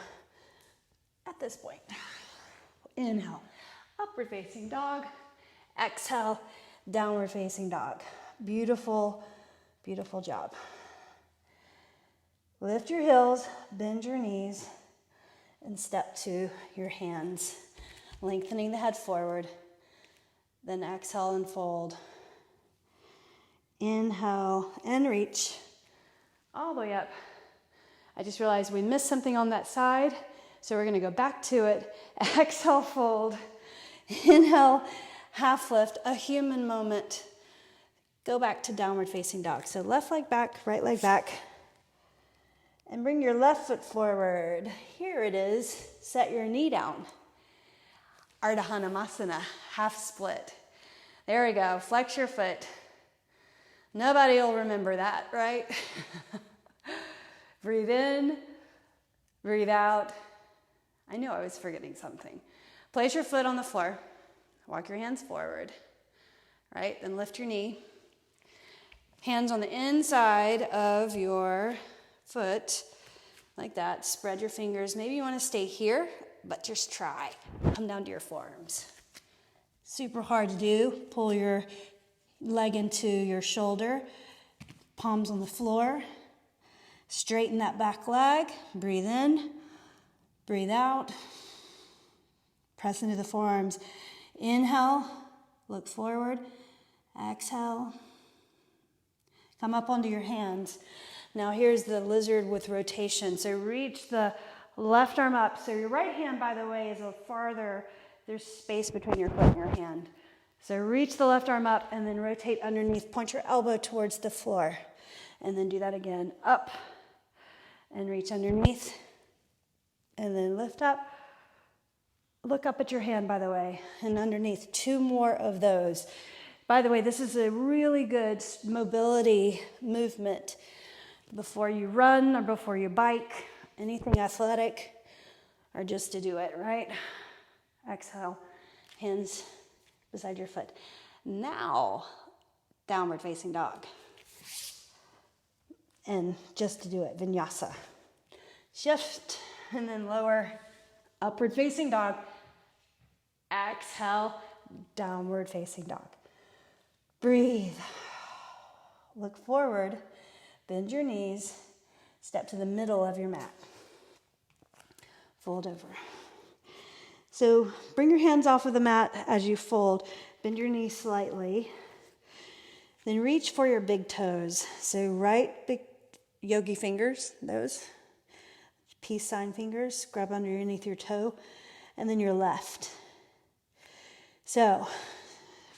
at this point. Inhale, upward facing dog. Exhale, downward facing dog. Beautiful, beautiful job. Lift your heels, bend your knees, and step to your hands. Lengthening the head forward. Then exhale and fold. Inhale and reach all the way up. I just realized we missed something on that side, so we're going to go back to it. Exhale, fold. Inhale, half lift, a human moment. Go back to downward facing dog. So left leg back, right leg back. And bring your left foot forward. Here it is. Set your knee down. Ardha Hanumasana, half split. There we go. Flex your foot. Nobody will remember that, right? Breathe in, breathe out. I knew I was forgetting something. Place your foot on the floor. Walk your hands forward. Right? Then lift your knee. Hands on the inside of your foot, like that. Spread your fingers. Maybe you want to stay here, but just try. Come down to your forearms. Super hard to do. Pull your leg into your shoulder. Palms on the floor. Straighten that back leg. Breathe in. Breathe out. Press into the forearms. Inhale. Look forward. Exhale. Come up onto your hands. Now here's the lizard with rotation. So reach the left arm up. So your right hand, by the way, is a farther, there's space between your foot and your hand. So reach the left arm up and then rotate underneath. Point your elbow towards the floor. And then do that again. Up and reach underneath. And then lift up. Look up at your hand, by the way, and underneath. 2 more of those. By the way, this is a really good mobility movement before you run or before you bike, anything athletic, or just to do it, right? Exhale, hands beside your foot. Now, downward facing dog. And just to do it, vinyasa. Shift, and then lower, upward facing dog. Exhale, downward facing dog. Breathe. Look forward. Bend your knees. Step to the middle of your mat. Fold over. So bring your hands off of the mat as you fold. Bend your knees slightly. Then reach for your big toes. So right big yogi fingers, those. Peace sign fingers. Grab underneath your toe. And then your left. So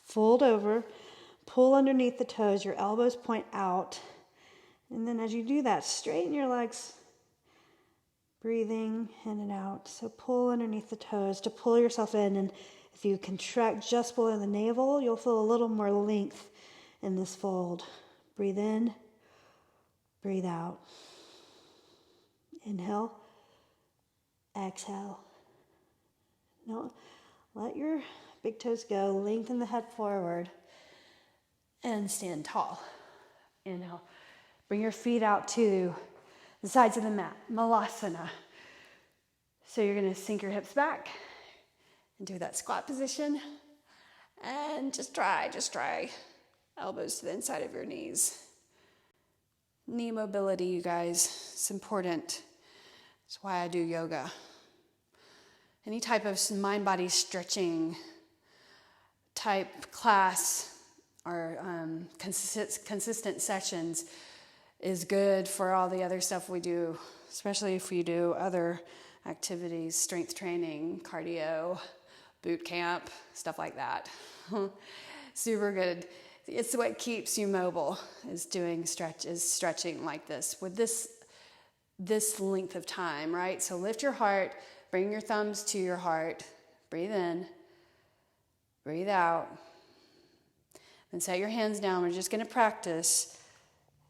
fold over. Pull underneath the toes, your elbows point out. And then as you do that, straighten your legs, breathing in and out. So pull underneath the toes to pull yourself in. And if you contract just below the navel, you'll feel a little more length in this fold. Breathe in, breathe out. Inhale, exhale. No, let your big toes go. Lengthen the head forward. And stand tall. Inhale. Bring your feet out to the sides of the mat. Malasana. So you're going to sink your hips back and do that squat position. And just try. Elbows to the inside of your knees. Knee mobility, you guys. It's important. That's why I do yoga. Any type of mind-body stretching type class or consistent sessions is good for all the other stuff we do, especially if we do other activities, strength training, cardio, boot camp, stuff like that. Super good. It's what keeps you mobile, is stretching like this with this length of time, right? So lift your heart, bring your thumbs to your heart, breathe in, breathe out. Then set your hands down. We're just going to practice.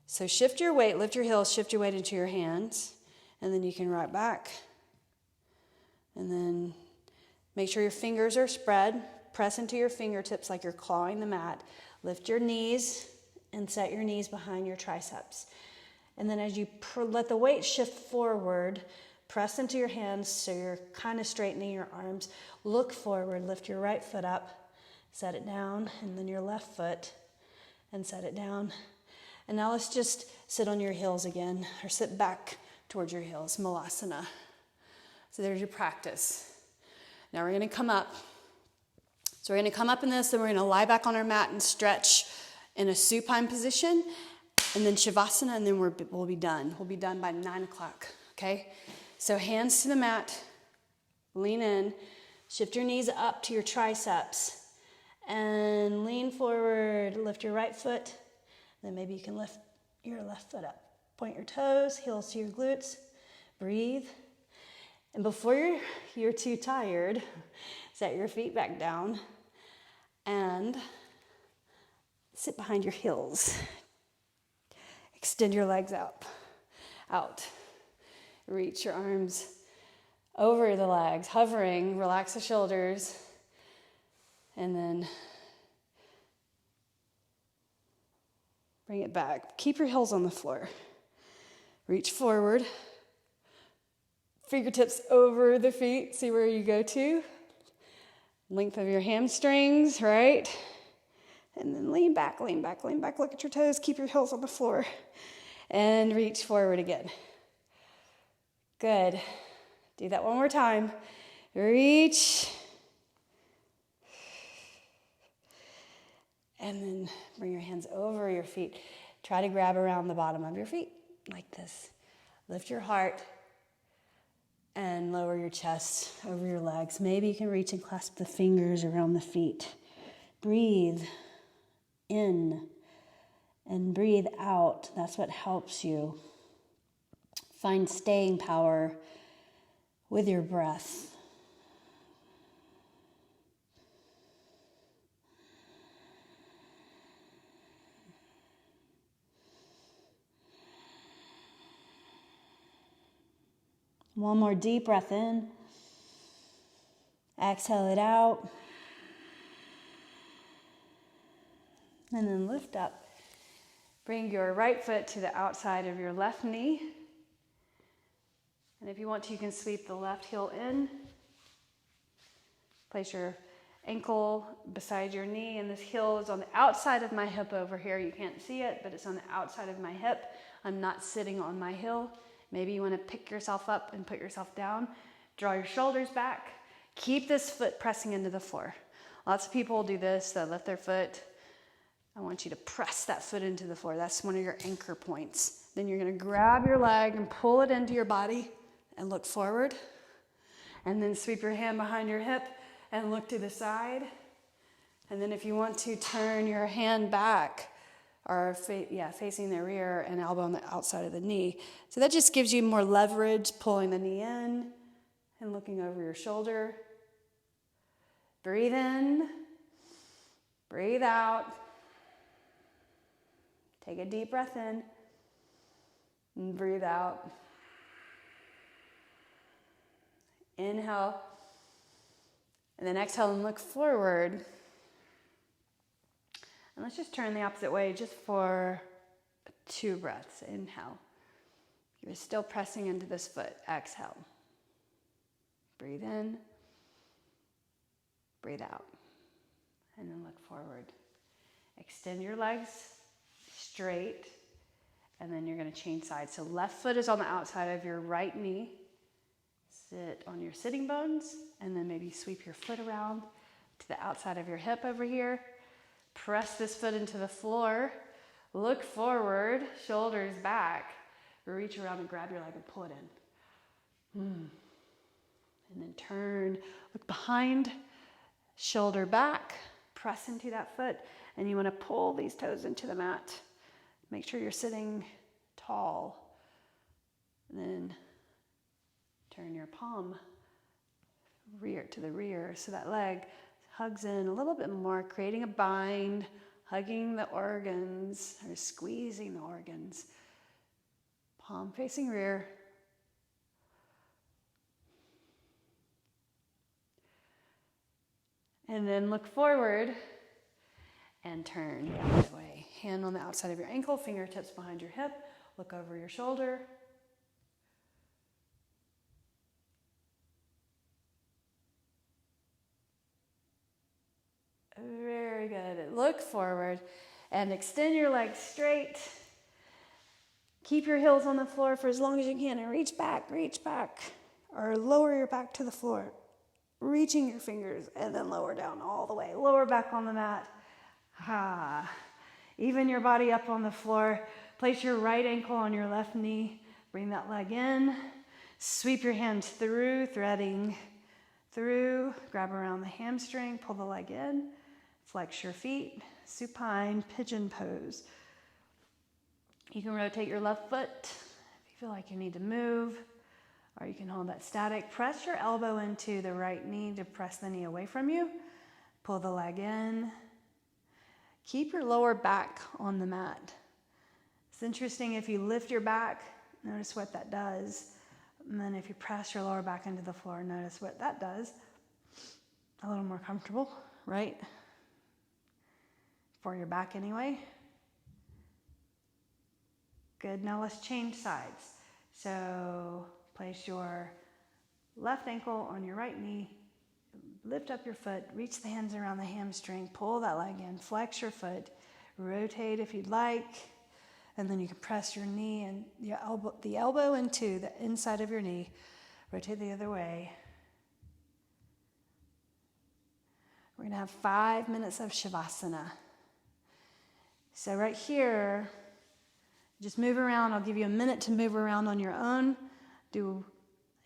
So shift your weight, lift your heels, shift your weight into your hands. And then you can rock back. And then make sure your fingers are spread. Press into your fingertips like you're clawing the mat. Lift your knees and set your knees behind your triceps. And then as you let the weight shift forward, press into your hands so you're kind of straightening your arms. Look forward, lift your right foot up. Set it down, and then your left foot, and set it down. And now let's just sit on your heels again, or sit back towards your heels, Malasana. So there's your practice. Now we're going to come up. So we're going to come up in this, and we're going to lie back on our mat and stretch in a supine position, and then Shavasana, and then we'll be done. We'll be done by 9 o'clock, okay? So hands to the mat, lean in, shift your knees up to your triceps, And lean forward, lift your right foot. Then maybe you can lift your left foot up. Point your toes, heels to your glutes. Breathe. And before you're too tired, set your feet back down and sit behind your heels. Extend your legs out. Reach your arms over the legs, hovering, relax the shoulders, and then bring it back. Keep your heels on the floor. Reach forward. Fingertips over the feet. See where you go to. Length of your hamstrings, right? And then lean back, lean back, lean back. Look at your toes. Keep your heels on the floor. And reach forward again. Good. Do that one more time. Reach. And then bring your hands over your feet. Try to grab around the bottom of your feet like this. Lift your heart and lower your chest over your legs. Maybe you can reach and clasp the fingers around the feet. Breathe in and breathe out. That's what helps you find staying power with your breath. One more deep breath in. Exhale it out. And then lift up. Bring your right foot to the outside of your left knee. And if you want to, you can sweep the left heel in. Place your ankle beside your knee, and this heel is on the outside of my hip over here. You can't see it, but it's on the outside of my hip. I'm not sitting on my heel. Maybe you want to pick yourself up and put yourself down. Draw your shoulders back. Keep this foot pressing into the floor. Lots of people will do this. They'll lift their foot. I want you to press that foot into the floor. That's one of your anchor points. Then you're going to grab your leg and pull it into your body and look forward. And then sweep your hand behind your hip and look to the side. And then if you want to, turn your hand back or facing the rear and elbow on the outside of the knee. So that just gives you more leverage, pulling the knee in and looking over your shoulder. Breathe in, breathe out. Take a deep breath in and breathe out. Inhale, and then exhale and look forward. And let's just turn the opposite way just for 2 breaths. Inhale. You're still pressing into this foot. Exhale. Breathe in. Breathe out. And then look forward. Extend your legs straight. And then you're going to change sides. So left foot is on the outside of your right knee. Sit on your sitting bones. And then maybe sweep your foot around to the outside of your hip over here. Press this foot into the floor. Look forward, shoulders back. Reach around and grab your leg and pull it in. And then turn, look behind, shoulder back. Press into that foot. And you want to pull these toes into the mat. Make sure you're sitting tall. And then turn your palm rear to the rear so that leg hugs in a little bit more, creating a bind, hugging the organs or squeezing the organs. Palm facing rear. And then look forward and turn the other way. Hand on the outside of your ankle, fingertips behind your hip. Look over your shoulder. Very good. Look forward and extend your legs straight. Keep your heels on the floor for as long as you can and reach back, or lower your back to the floor. Reaching your fingers and then lower down all the way. Lower back on the mat. Even your body up on the floor. Place your right ankle on your left knee. Bring that leg in. Sweep your hands through, threading through. Grab around the hamstring, pull the leg in. Flex your feet, supine pigeon pose. You can rotate your left foot if you feel like you need to move, or you can hold that static. Press your elbow into the right knee to press the knee away from you. Pull the leg in. Keep your lower back on the mat. It's interesting if you lift your back, notice what that does. And then if you press your lower back into the floor, notice what that does. A little more comfortable, right? For your back anyway. Good, now let's change sides. So place your left ankle on your right knee, lift up your foot, reach the hands around the hamstring, pull that leg in, flex your foot, rotate if you'd like, and then you can press your knee and the elbow into the inside of your knee, rotate the other way. We're gonna have 5 minutes of Shavasana. So right here, just move around. I'll give you a minute to move around on your own. Do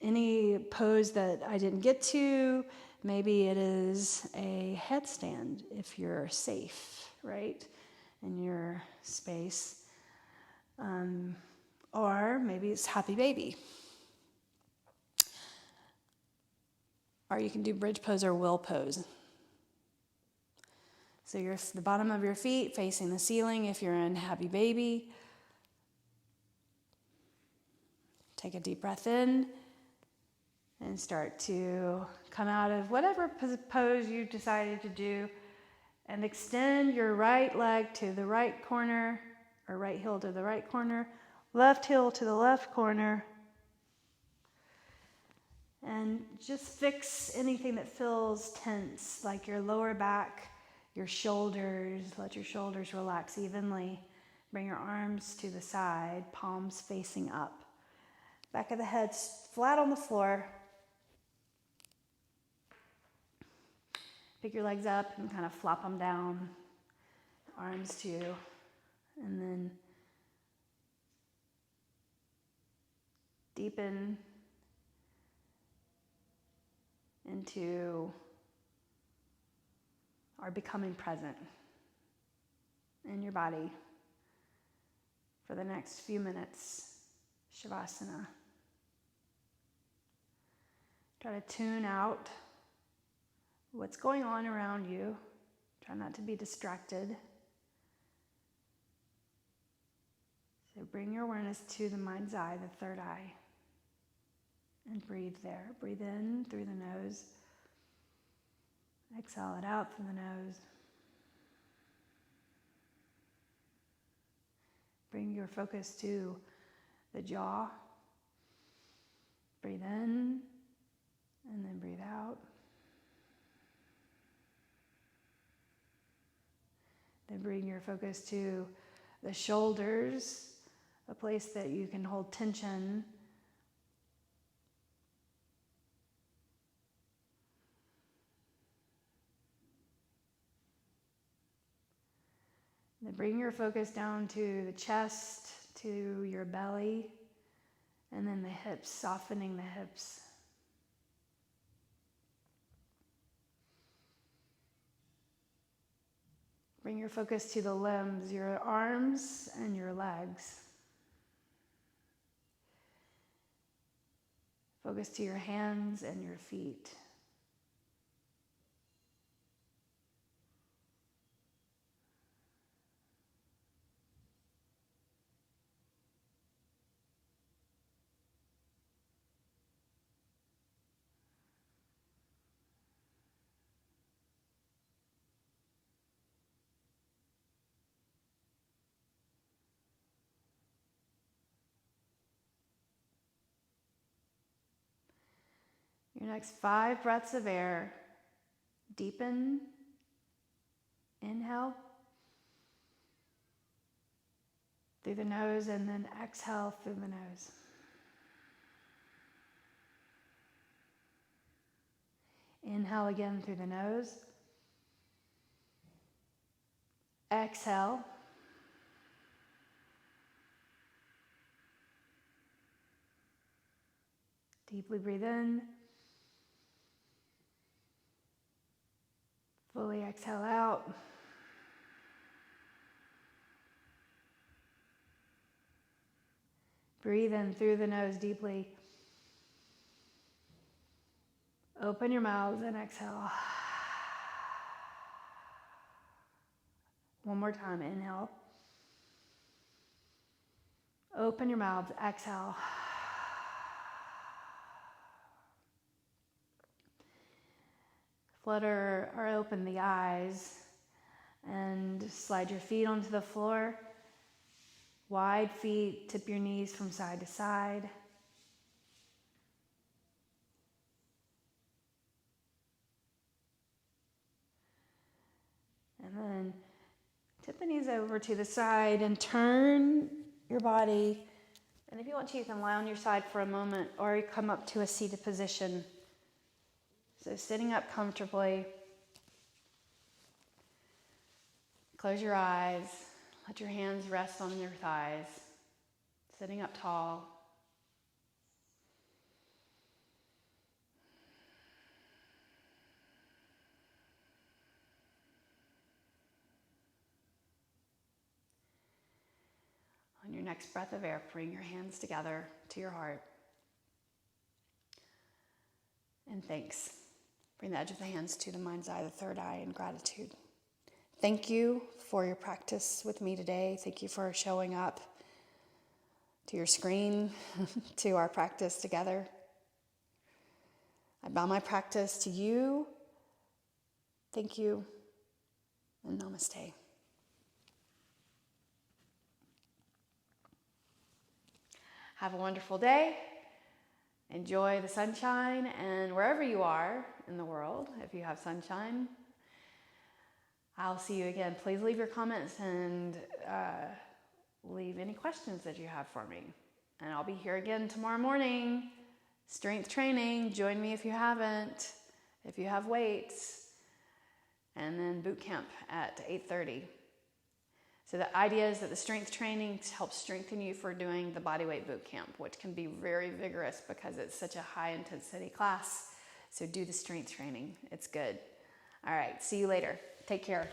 any pose that I didn't get to. Maybe it is a headstand if you're safe, right, in your space. Or maybe it's happy baby. Or you can do bridge pose or will pose. So you're the bottom of your feet facing the ceiling if you're in happy baby. Take a deep breath in and start to come out of whatever pose you decided to do, and extend your right leg to the right corner, or right heel to the right corner, left heel to the left corner, and just fix anything that feels tense, like your lower back, your shoulders. Let your shoulders relax evenly. Bring your arms to the side, palms facing up. Back of the head flat on the floor. Pick your legs up and kind of flop them down. Arms too. And then deepen into our becoming present in your body for the next few minutes. Shavasana. Try to tune out what's going on around you. Try not to be distracted. So bring your awareness to the mind's eye, the third eye, and breathe there. Breathe in through the nose. Exhale it out through the nose. Bring your focus to the jaw. Breathe in and then breathe out. Then bring your focus to the shoulders, a place that you can hold tension. Then bring your focus down to the chest, to your belly, and then the hips, softening the hips. Bring your focus to the limbs, your arms and your legs. Focus to your hands and your feet. Your next 5 breaths of air, deepen, inhale through the nose, and then exhale through the nose. Inhale again through the nose. Exhale. Deeply breathe in. Fully exhale out. Breathe in through the nose deeply. Open your mouths and exhale. One more time, inhale. Open your mouths, exhale. Flutter or open the eyes and slide your feet onto the floor. Wide feet, tip your knees from side to side. And then tip the knees over to the side and turn your body. And if you want to, you can lie on your side for a moment or come up to a seated position. So sitting up comfortably. Close your eyes. Let your hands rest on your thighs. Sitting up tall. On your next breath of air, bring your hands together to your heart. And thanks. Bring the edge of the hands to the mind's eye, the third eye, in gratitude. Thank you for your practice with me today. Thank you for showing up to your screen, to our practice together. I bow my practice to you. Thank you, and namaste. Have a wonderful day. Enjoy the sunshine, and wherever you are in the world, if you have sunshine, I'll see you again. Please leave your comments and leave any questions that you have for me. And I'll be here again tomorrow morning. Strength training. Join me if you haven't. If you have weights. And then boot camp at 8:30. So the idea is that the strength training helps strengthen you for doing the bodyweight boot camp, which can be very vigorous because it's such a high intensity class. So do the strength training. It's good. All right. See you later. Take care.